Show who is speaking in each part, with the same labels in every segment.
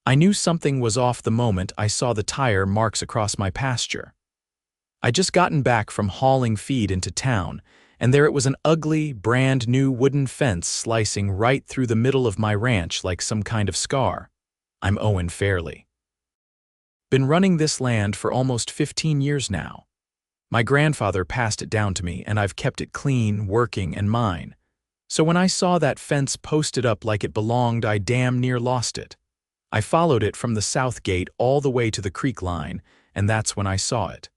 Speaker 1: I knew something was off the moment I saw the tire marks across my pasture. I'd just gotten back from hauling feed into town, and there it was, an ugly, brand-new wooden fence slicing right through the middle of my ranch like some kind of scar. I'm Owen Fairley. Been running this land for almost 15 years now. My grandfather passed it down to me, and I've kept it clean, working, and mine. So when I saw that fence posted up like it belonged, I damn near lost it. I followed it from the south gate all the way to the creek line, and that's when I saw it.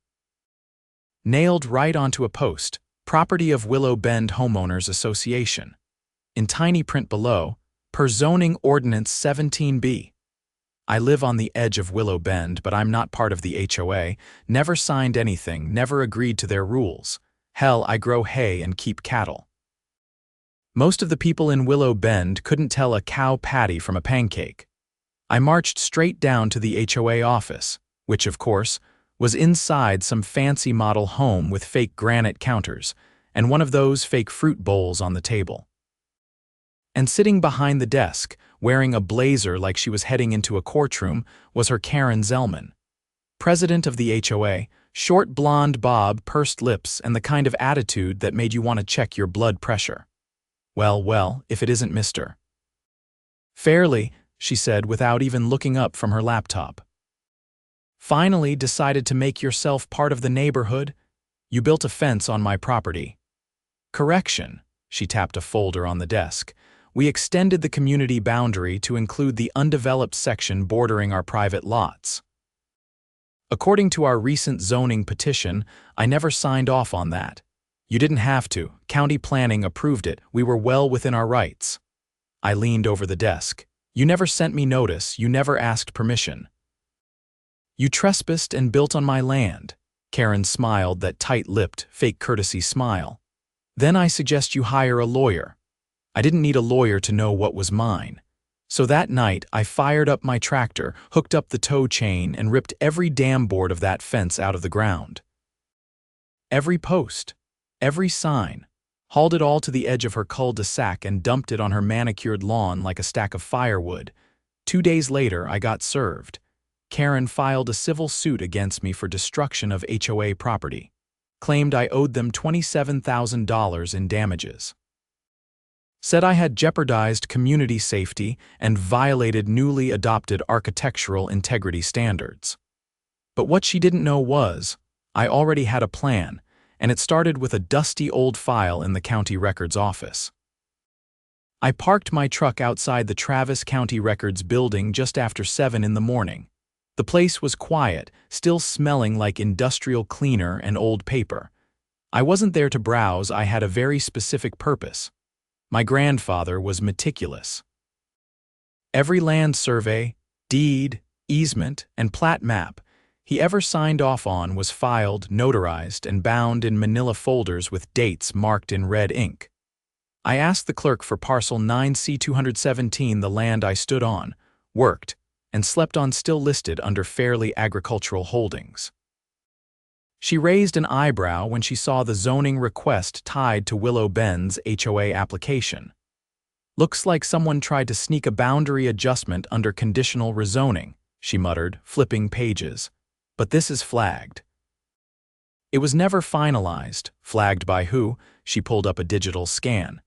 Speaker 1: Nailed right onto a post, property of Willow Bend Homeowners Association. In tiny print below, per zoning ordinance 17B. I live on the edge of Willow Bend, but I'm not part of the HOA, never signed anything, never agreed to their rules. Hell, I grow hay and keep cattle. Most of the people in Willow Bend couldn't tell a cow patty from a pancake. I marched straight down to the HOA office, which, of course, was inside some fancy model home with fake granite counters and one of those fake fruit bowls on the table. And sitting behind the desk, wearing a blazer like she was heading into a courtroom, was her Karen Zellman. President of the HOA, short blonde bob, pursed lips, and the kind of attitude that made you want to check your blood pressure. Well, if it isn't Mr. Fairley, she said without even looking up from her laptop. Finally decided to make yourself part of the neighborhood? You built a fence on my property. Correction, she tapped a folder on the desk. We extended the community boundary to include the undeveloped section bordering our private lots. According to our recent zoning petition, I never signed off on that. You didn't have to. County planning approved it. We were well within our rights. I leaned over the desk. You never sent me notice. You never asked permission. You trespassed and built on my land. Karen smiled, that tight-lipped, fake courtesy smile. Then I suggest you hire a lawyer. I didn't need a lawyer to know what was mine. So that night, I fired up my tractor, hooked up the tow chain, and ripped every damn board of that fence out of the ground. Every post, every sign, hauled it all to the edge of her cul-de-sac and dumped it on her manicured lawn like a stack of firewood. 2 days later, I got served. Karen filed a civil suit against me for destruction of HOA property. Claimed I owed them $27,000 in damages. Said I had jeopardized community safety and violated newly adopted architectural integrity standards. But what she didn't know was, I already had a plan, and it started with a dusty old file in the county records office. I parked my truck outside the Travis County Records building just after 7 in the morning. The place was quiet, still smelling like industrial cleaner and old paper. I wasn't there to browse. I had a very specific purpose. My grandfather was meticulous. Every land survey, deed, easement, and plat map he ever signed off on was filed, notarized, and bound in manila folders with dates marked in red ink. I asked the clerk for parcel 9C217, the land I stood on, worked, and slept on, still listed under Fairley Agricultural Holdings. She raised an eyebrow when she saw the zoning request tied to Willow Bend's HOA application. Looks like someone tried to sneak a boundary adjustment under conditional rezoning, she muttered, flipping pages. But this is flagged. It was never finalized. Flagged by who? She pulled up a digital scan.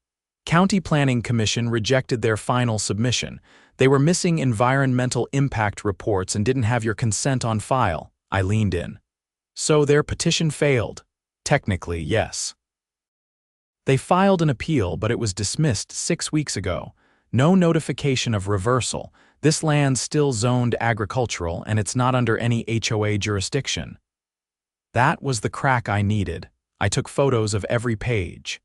Speaker 1: County Planning Commission rejected their final submission. They were missing environmental impact reports and didn't have your consent on file. I leaned in. So their petition failed. Technically, yes. They filed an appeal, but it was dismissed 6 weeks ago. No notification of reversal. This land's still zoned agricultural, and it's not under any HOA jurisdiction. That was the crack I needed. I took photos of every page.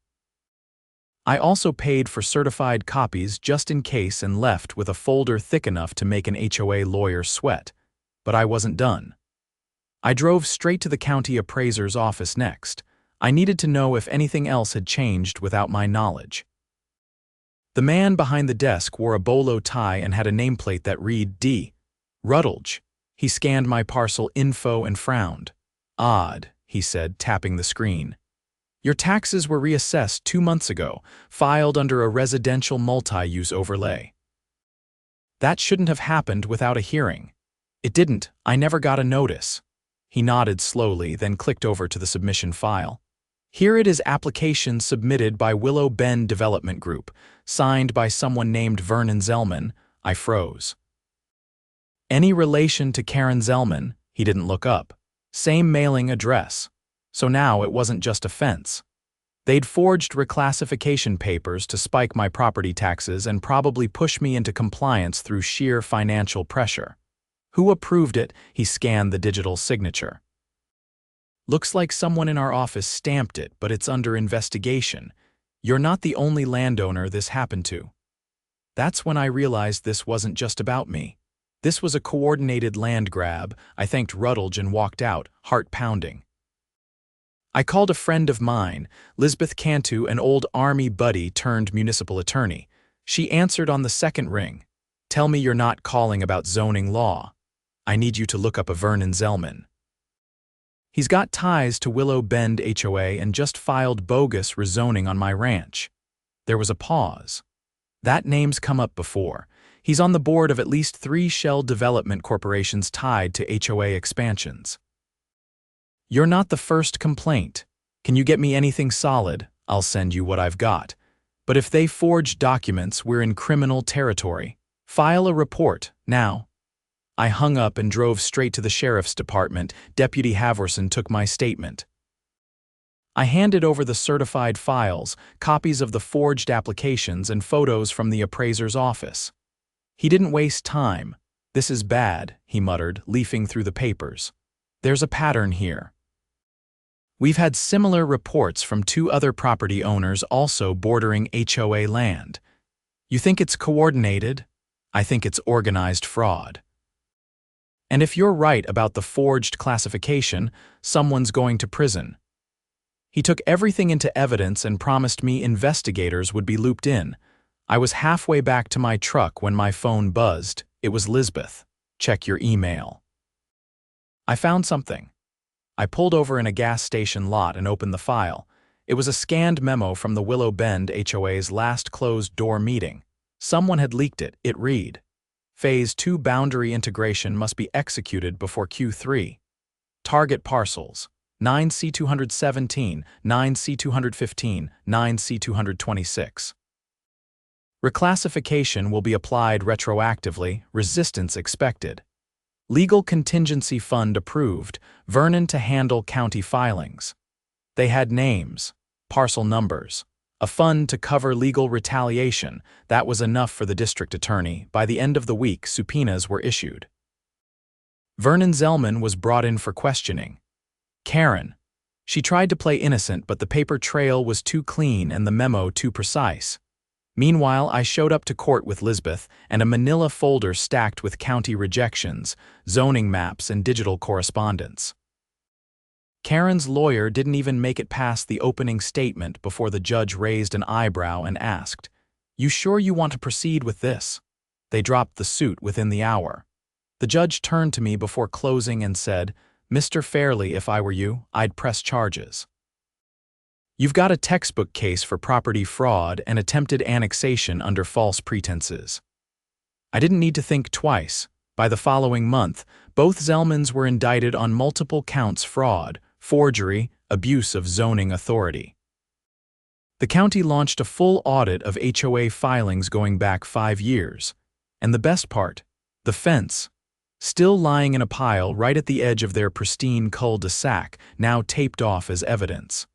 Speaker 1: I also paid for certified copies just in case and left with a folder thick enough to make an HOA lawyer sweat. But I wasn't done. I drove straight to the county appraiser's office next. I needed to know if anything else had changed without my knowledge. The man behind the desk wore a bolo tie and had a nameplate that read D. Rutledge. He scanned my parcel info and frowned. Odd, he said, tapping the screen. Your taxes were reassessed 2 months ago, filed under a residential multi-use overlay. That shouldn't have happened without a hearing. It didn't. I never got a notice. He nodded slowly, then clicked over to the submission file. Here it is: application submitted by Willow Bend Development Group, signed by someone named Vernon Zellman. I froze. Any relation to Karen Zellman? He didn't look up. Same mailing address. So now it wasn't just a fence. They'd forged reclassification papers to spike my property taxes and probably push me into compliance through sheer financial pressure. Who approved it? He scanned the digital signature. Looks like someone in our office stamped it, but it's under investigation. You're not the only landowner this happened to. That's when I realized this wasn't just about me. This was a coordinated land grab. I thanked Rutledge and walked out, heart pounding. I called a friend of mine, Lisbeth Cantu, an old Army buddy turned municipal attorney. She answered on the second ring. Tell me you're not calling about zoning law. I need you to look up a Vernon Zellman. He's got ties to Willow Bend HOA and just filed bogus rezoning on my ranch. There was a pause. That name's come up before. He's on the board of at least 3 shell development corporations tied to HOA expansions. You're not the first complaint. Can you get me anything solid? I'll send you what I've got. But if they forged documents, we're in criminal territory. File a report, now. I hung up and drove straight to the sheriff's department. Deputy Haverson took my statement. I handed over the certified files, copies of the forged applications, and photos from the appraiser's office. He didn't waste time. This is bad, he muttered, leafing through the papers. There's a pattern here. We've had similar reports from 2 other property owners also bordering HOA land. You think it's coordinated? I think it's organized fraud. And if you're right about the forged classification, someone's going to prison. He took everything into evidence and promised me investigators would be looped in. I was halfway back to my truck when my phone buzzed. It was Lisbeth. Check your email. I found something. I pulled over in a gas station lot and opened the file. It was a scanned memo from the Willow Bend HOA's last closed-door meeting. Someone had leaked it. It read, Phase 2 boundary integration must be executed before Q3. Target parcels, 9C217, 9C215, 9C226. Reclassification will be applied retroactively, resistance expected. Legal contingency fund approved, Vernon to handle county filings. They had names, parcel numbers, a fund to cover legal retaliation. That was enough for the district attorney. By the end of the week, subpoenas were issued. Vernon Zellman was brought in for questioning. Karen. She tried to play innocent, but the paper trail was too clean and the memo too precise. Meanwhile, I showed up to court with Lisbeth and a manila folder stacked with county rejections, zoning maps, and digital correspondence. Karen's lawyer didn't even make it past the opening statement before the judge raised an eyebrow and asked, "You sure you want to proceed with this?" They dropped the suit within the hour. The judge turned to me before closing and said, "Mr. Fairley, if I were you, I'd press charges. You've got a textbook case for property fraud and attempted annexation under false pretenses." I didn't need to think twice. By the following month, both Zellmans were indicted on multiple counts: fraud, forgery, abuse of zoning authority. The county launched a full audit of HOA filings going back 5 years. And the best part, the fence, still lying in a pile right at the edge of their pristine cul-de-sac, now taped off as evidence.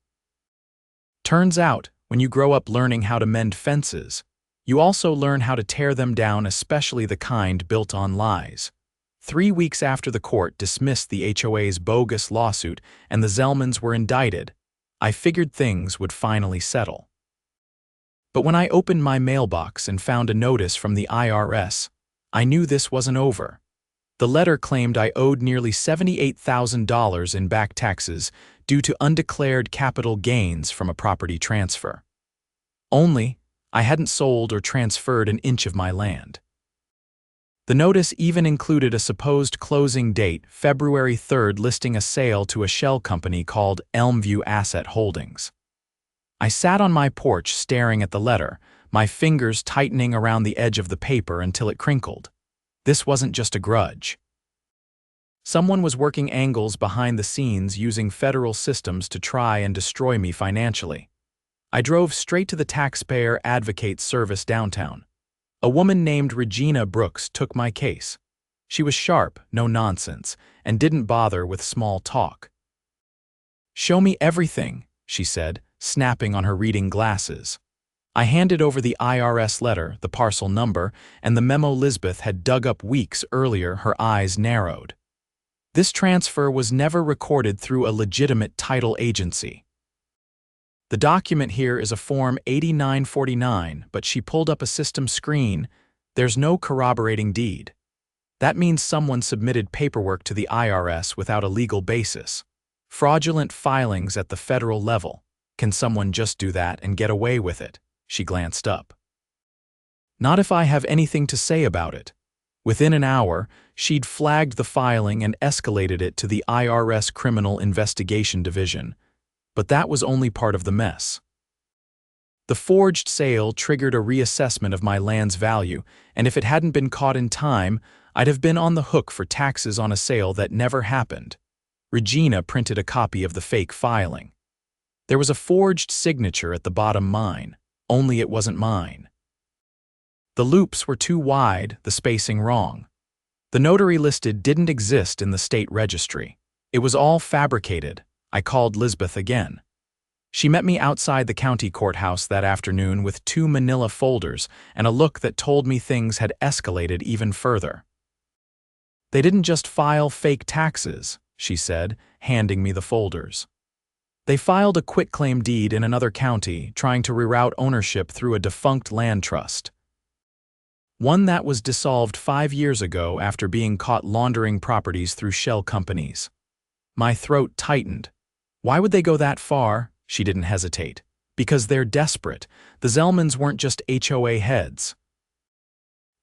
Speaker 1: Turns out, when you grow up learning how to mend fences, you also learn how to tear them down, especially the kind built on lies. 3 weeks after the court dismissed the HOA's bogus lawsuit and the Zellmans were indicted, I figured things would finally settle. But when I opened my mailbox and found a notice from the IRS, I knew this wasn't over. The letter claimed I owed nearly $78,000 in back taxes due to undeclared capital gains from a property transfer. Only, I hadn't sold or transferred an inch of my land. The notice even included a supposed closing date, February 3rd, listing a sale to a shell company called Elmview Asset Holdings. I sat on my porch staring at the letter, my fingers tightening around the edge of the paper until it crinkled. This wasn't just a grudge. Someone was working angles behind the scenes using federal systems to try and destroy me financially. I drove straight to the Taxpayer Advocate Service downtown. A woman named Regina Brooks took my case. She was sharp, no nonsense, and didn't bother with small talk. "Show me everything," she said, snapping on her reading glasses. I handed over the IRS letter, the parcel number, and the memo Lisbeth had dug up weeks earlier. Her eyes narrowed. This transfer was never recorded through a legitimate title agency. "The document here is a Form 8949, but," she pulled up a system screen, "there's no corroborating deed. That means someone submitted paperwork to the IRS without a legal basis. Fraudulent filings at the federal level. Can someone just do that and get away with it?" She glanced up. "Not if I have anything to say about it." Within an hour, she'd flagged the filing and escalated it to the IRS Criminal Investigation Division. But that was only part of the mess. The forged sale triggered a reassessment of my land's value, and if it hadn't been caught in time, I'd have been on the hook for taxes on a sale that never happened. Regina printed a copy of the fake filing. There was a forged signature at the bottom mine, only it wasn't mine. The loops were too wide, the spacing wrong. The notary listed didn't exist in the state registry. It was all fabricated. I called Lisbeth again. She met me outside the county courthouse that afternoon with 2 manila folders and a look that told me things had escalated even further. "They didn't just file fake taxes," she said, handing me the folders. "They filed a quitclaim deed in another county, trying to reroute ownership through a defunct land trust. One that was dissolved 5 years ago after being caught laundering properties through shell companies." My throat tightened. Why would they go that far? She didn't hesitate. Because they're desperate. The Zellmans weren't just HOA heads.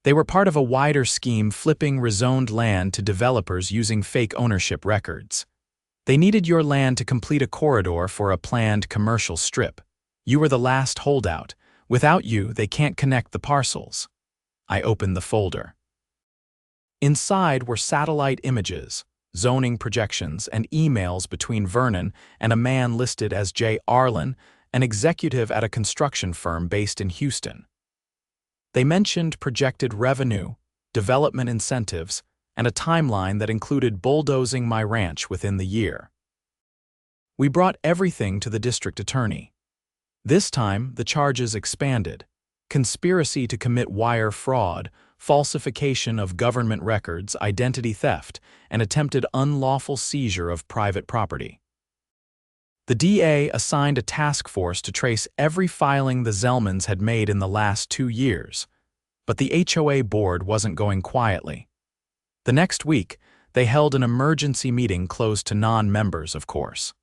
Speaker 1: They were part of a wider scheme flipping rezoned land to developers using fake ownership records. They needed your land to complete a corridor for a planned commercial strip. You were the last holdout. Without you, they can't connect the parcels. I opened the folder. Inside were satellite images, zoning projections, and emails between Vernon and a man listed as J. Arlen, an executive at a construction firm based in Houston. They mentioned projected revenue, development incentives, and a timeline that included bulldozing my ranch within the year. We brought everything to the district attorney. This time, the charges expanded: conspiracy to commit wire fraud, falsification of government records, identity theft, and attempted unlawful seizure of private property. The DA assigned a task force to trace every filing the Zellmans had made in the last 2 years, but the HOA board wasn't going quietly. The next week, they held an emergency meeting closed to non-members, of course.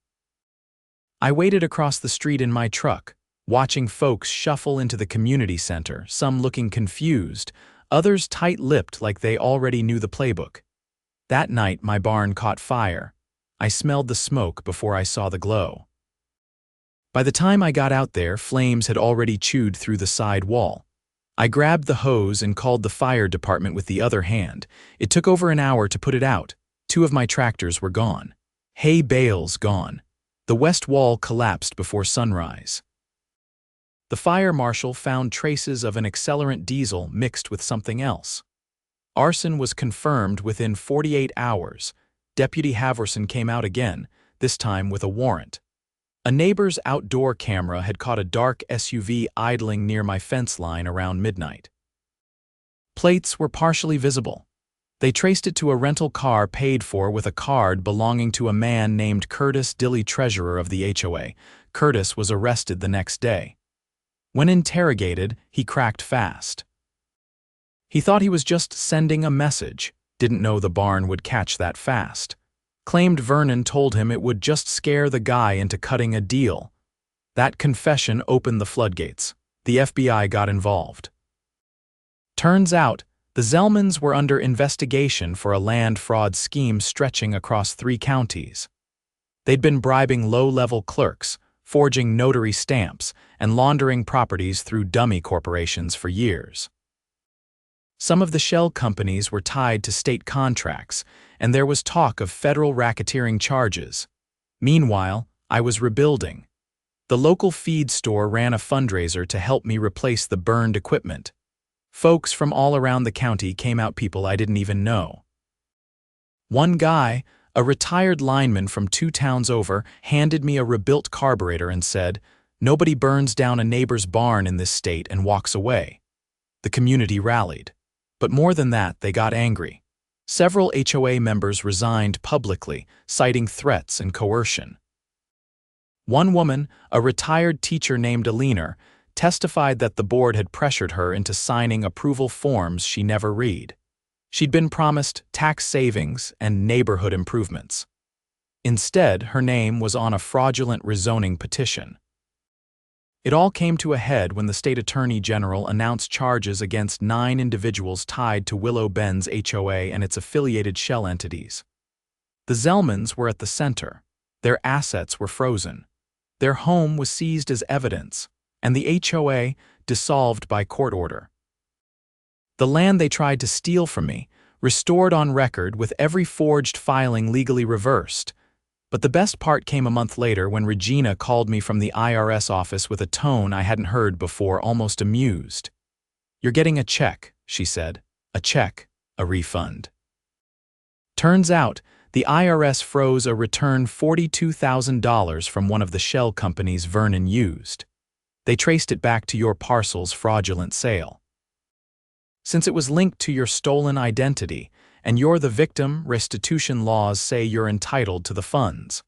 Speaker 1: I waited across the street in my truck, watching folks shuffle into the community center, some looking confused, others tight-lipped like they already knew the playbook. That night, my barn caught fire. I smelled the smoke before I saw the glow. By the time I got out there, flames had already chewed through the side wall. I grabbed the hose and called the fire department with the other hand. It took over an hour to put it out. 2 of my tractors were gone. Hay bales gone. The west wall collapsed before sunrise. The fire marshal found traces of an accelerant diesel mixed with something else. Arson was confirmed within 48 hours. Deputy Haverson came out again, this time with a warrant. A neighbor's outdoor camera had caught a dark SUV idling near my fence line around midnight. Plates were partially visible. They traced it to a rental car paid for with a card belonging to a man named Curtis Dilly, treasurer of the HOA. Curtis was arrested the next day. When interrogated, he cracked fast. He thought he was just sending a message, didn't know the barn would catch that fast. Claimed Vernon told him it would just scare the guy into cutting a deal. That confession opened the floodgates. The FBI got involved. Turns out, the Zellmans were under investigation for a land fraud scheme stretching across 3 counties. They'd been bribing low-level clerks, forging notary stamps, and laundering properties through dummy corporations for years. Some of the shell companies were tied to state contracts, and there was talk of federal racketeering charges. Meanwhile, I was rebuilding. The local feed store ran a fundraiser to help me replace the burned equipment. Folks from all around the county came out, people I didn't even know. One guy, a retired lineman from 2 towns over, handed me a rebuilt carburetor and said, "Nobody burns down a neighbor's barn in this state and walks away." The community rallied. But more than that, they got angry. Several HOA members resigned publicly, citing threats and coercion. One woman, a retired teacher named Alina, testified that the board had pressured her into signing approval forms she never read. She'd been promised tax savings and neighborhood improvements. Instead, her name was on a fraudulent rezoning petition. It all came to a head when the state attorney general announced charges against 9 individuals tied to Willow Bend's HOA and its affiliated shell entities. The Zellmans were at the center. Their assets were frozen. Their home was seized as evidence, and the HOA dissolved by court order. The land they tried to steal from me, restored on record with every forged filing legally reversed. But the best part came a month later when Regina called me from the IRS office with a tone I hadn't heard before, almost amused. "You're getting a check," she said. "A check, a refund." Turns out, the IRS froze a return $42,000 from one of the shell companies Vernon used. They traced it back to your parcel's fraudulent sale. Since it was linked to your stolen identity, and you're the victim, restitution laws say you're entitled to the funds.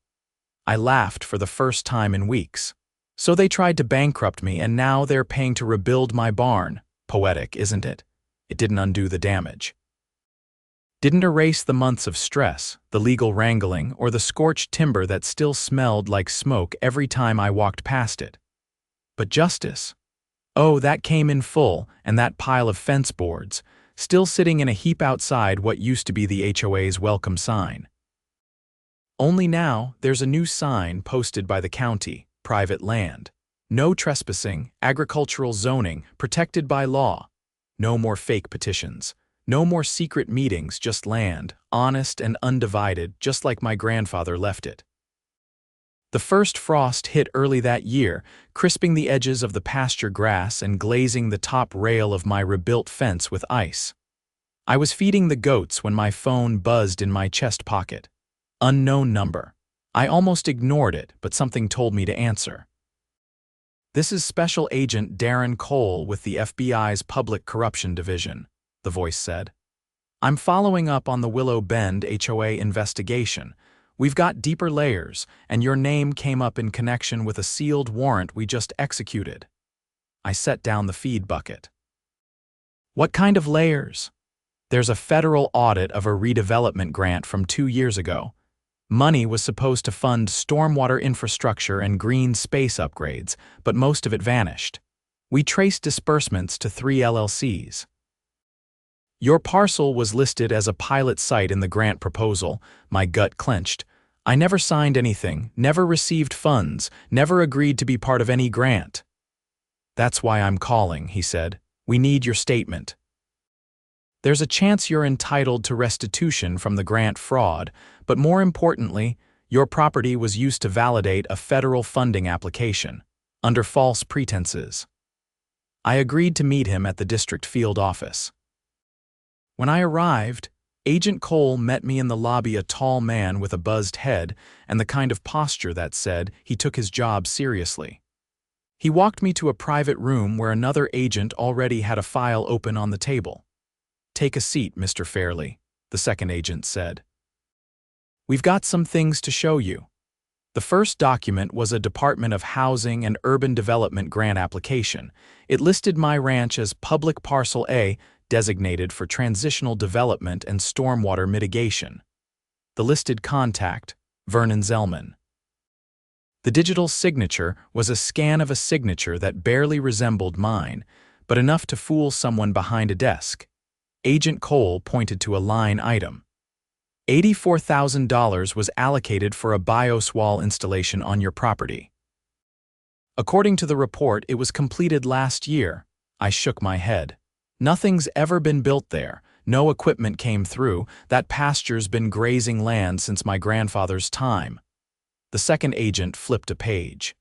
Speaker 1: I laughed for the first time in weeks. So they tried to bankrupt me, and now they're paying to rebuild my barn. Poetic, isn't it? It didn't undo the damage. Didn't erase the months of stress, the legal wrangling, or the scorched timber that still smelled like smoke every time I walked past it. But justice? Oh, that came in full, and that pile of fence boards, still sitting in a heap outside what used to be the HOA's welcome sign. Only now, there's a new sign posted by the county: private land. No trespassing, agricultural zoning, protected by law. No more fake petitions. No more secret meetings, just land, honest and undivided, just like my grandfather left it. The first frost hit early that year, crisping the edges of the pasture grass and glazing the top rail of my rebuilt fence with ice. I was feeding the goats when my phone buzzed in my chest pocket. Unknown number. I almost ignored it, but something told me to answer. "This is Special Agent Darren Cole with the FBI's Public Corruption Division," the voice said. "I'm following up on the Willow Bend HOA investigation. We've got deeper layers, and your name came up in connection with a sealed warrant we just executed." I set down the feed bucket. "What kind of layers?" "There's a federal audit of a redevelopment grant from 2 years ago. Money was supposed to fund stormwater infrastructure and green space upgrades, but most of it vanished. We traced disbursements to 3 LLCs. Your parcel was listed as a pilot site in the grant proposal." My gut clenched. "I never signed anything, never received funds, never agreed to be part of any grant." "That's why I'm calling," he said. "We need your statement." "There's a chance you're entitled to restitution from the grant fraud, but more importantly, your property was used to validate a federal funding application, under false pretenses." I agreed to meet him at the district field office. When I arrived, Agent Cole met me in the lobby, a tall man with a buzzed head and the kind of posture that said he took his job seriously. He walked me to a private room where another agent already had a file open on the table. "Take a seat, Mr. Fairley," the second agent said. "We've got some things to show you." The first document was a Department of Housing and Urban Development grant application. It listed my ranch as Public Parcel A, designated for transitional development and stormwater mitigation. The listed contact, Vernon Zellman. The digital signature was a scan of a signature that barely resembled mine, but enough to fool someone behind a desk. Agent Cole pointed to a line item. $84,000 was allocated for a BIOS wall installation on your property. According to the report, it was completed last year. I shook my head. Nothing's ever been built there. No equipment came through. That pasture's been grazing land since my grandfather's time. The second agent flipped a page.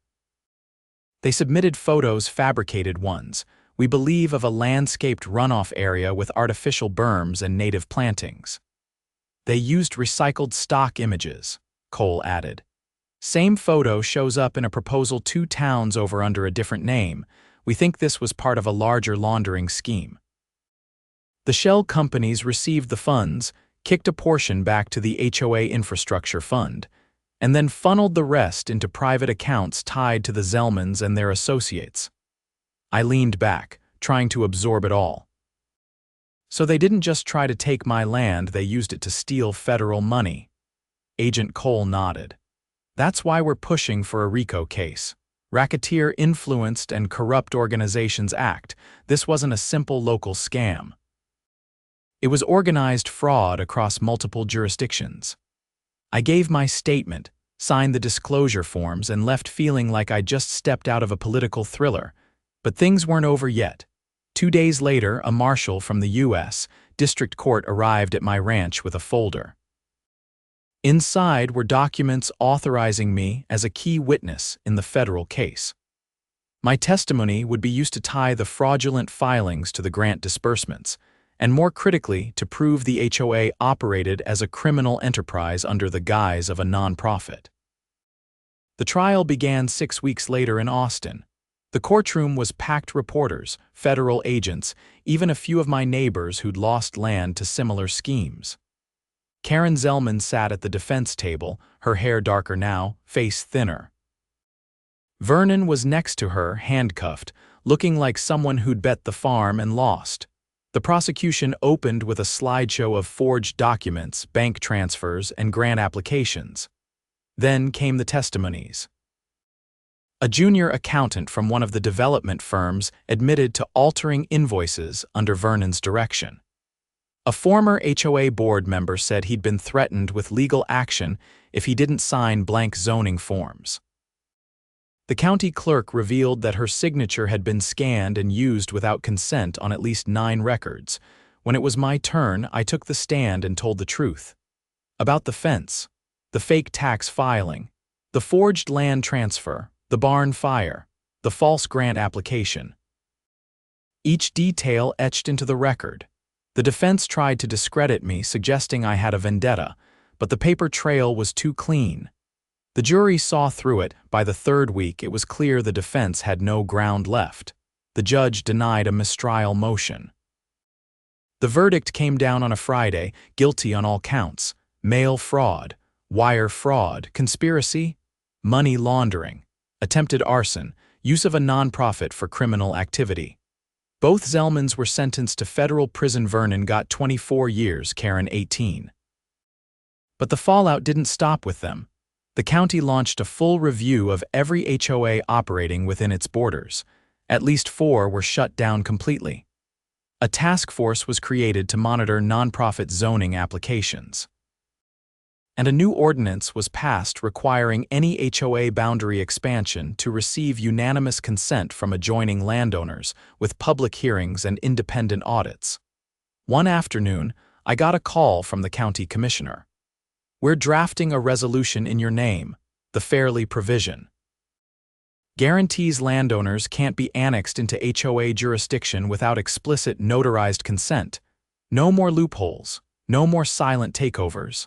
Speaker 1: They submitted photos, fabricated ones. We believe of a landscaped runoff area with artificial berms and native plantings. They used recycled stock images, Cole added. Same photo shows up in a proposal 2 towns over under a different name. We think this was part of a larger laundering scheme. The shell companies received the funds, kicked a portion back to the HOA infrastructure fund, and then funneled the rest into private accounts tied to the Zellmans and their associates. I leaned back, trying to absorb it all. So they didn't just try to take my land, they used it to steal federal money. Agent Cole nodded. That's why we're pushing for a RICO case. Racketeer Influenced and Corrupt Organizations Act. This wasn't a simple local scam. It was organized fraud across multiple jurisdictions. I gave my statement, signed the disclosure forms, and left feeling like I just stepped out of a political thriller. But things weren't over yet. 2 days later, a marshal from the U.S. District Court arrived at my ranch with a folder. Inside were documents authorizing me as a key witness in the federal case. My testimony would be used to tie the fraudulent filings to the grant disbursements, and more critically, to prove the HOA operated as a criminal enterprise under the guise of a nonprofit. The trial began 6 weeks later in Austin. The courtroom was packed reporters, federal agents, even a few of my neighbors who'd lost land to similar schemes. Karen Zellman sat at the defense table, her hair darker now, face thinner. Vernon was next to her, handcuffed, looking like someone who'd bet the farm and lost. The prosecution opened with a slideshow of forged documents, bank transfers, and grant applications. Then came the testimonies. A junior accountant from one of the development firms admitted to altering invoices under Vernon's direction. A former HOA board member said he'd been threatened with legal action if he didn't sign blank zoning forms. The county clerk revealed that her signature had been scanned and used without consent on at least 9 records. When it was my turn, I took the stand and told the truth. About the fence, the fake tax filing, the forged land transfer, the barn fire, the false grant application. Each detail etched into the record. The defense tried to discredit me, suggesting I had a vendetta, but the paper trail was too clean. The jury saw through it. By the 3rd week, it was clear the defense had no ground left. The judge denied a mistrial motion. The verdict came down on a Friday, guilty on all counts: mail fraud, wire fraud, conspiracy, money laundering, attempted arson, use of a nonprofit for criminal activity. Both Zellmans were sentenced to federal prison. Vernon got 24 years, Karen 18. But the fallout didn't stop with them. The county launched a full review of every HOA operating within its borders. At least 4 were shut down completely. A task force was created to monitor nonprofit zoning applications. And a new ordinance was passed requiring any HOA boundary expansion to receive unanimous consent from adjoining landowners, with public hearings and independent audits. One afternoon, I got a call from the county commissioner. "We're drafting a resolution in your name, the Fairley provision. Guarantees landowners can't be annexed into HOA jurisdiction without explicit notarized consent. No more loopholes, no more silent takeovers."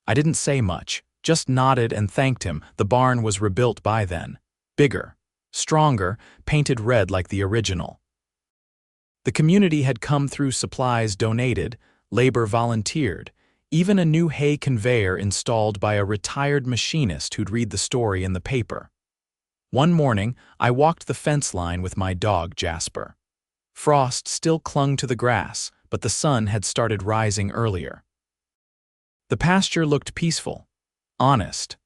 Speaker 1: I didn't say much, just nodded and thanked him. The barn was rebuilt by then. Bigger, stronger, painted red like the original. The community had come through, supplies donated, labor volunteered, even a new hay conveyor installed by a retired machinist who'd read the story in the paper. One morning, I walked the fence line with my dog, Jasper. Frost still clung to the grass, but the sun had started rising earlier. The pasture looked peaceful, honest.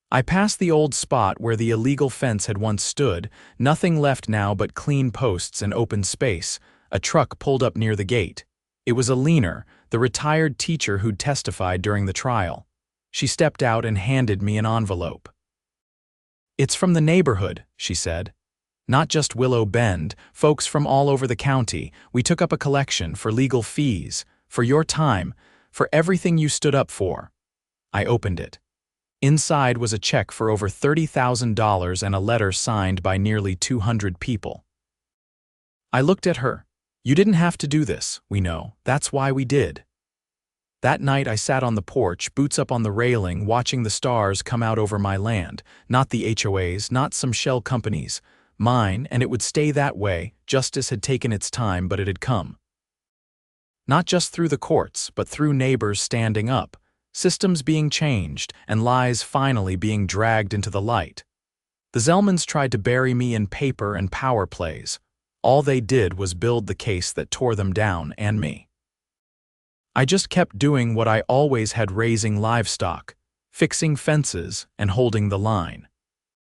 Speaker 1: I passed the old spot where the illegal fence had once stood, nothing left now but clean posts and open space. A truck pulled up near the gate. It was Alina, the retired teacher who'd testified during the trial. She stepped out and handed me an envelope. "It's from the neighborhood," she said. Not just Willow Bend, folks from all over the county. We took up a collection for legal fees, for your time, for everything you stood up for. I opened it. Inside was a check for over $30,000 and a letter signed by nearly 200 people. I looked at her. You didn't have to do this, we know. That's why we did. That night I sat on the porch, boots up on the railing, watching the stars come out over my land. Not the HOAs, not some shell companies. Mine, and it would stay that way. Justice had taken its time, but it had come. Not just through the courts, but through neighbors standing up. Systems being changed, and lies finally being dragged into the light. The Zellmans tried to bury me in paper and power plays. All they did was build the case that tore them down and me. I just kept doing what I always had, raising livestock, fixing fences, and holding the line.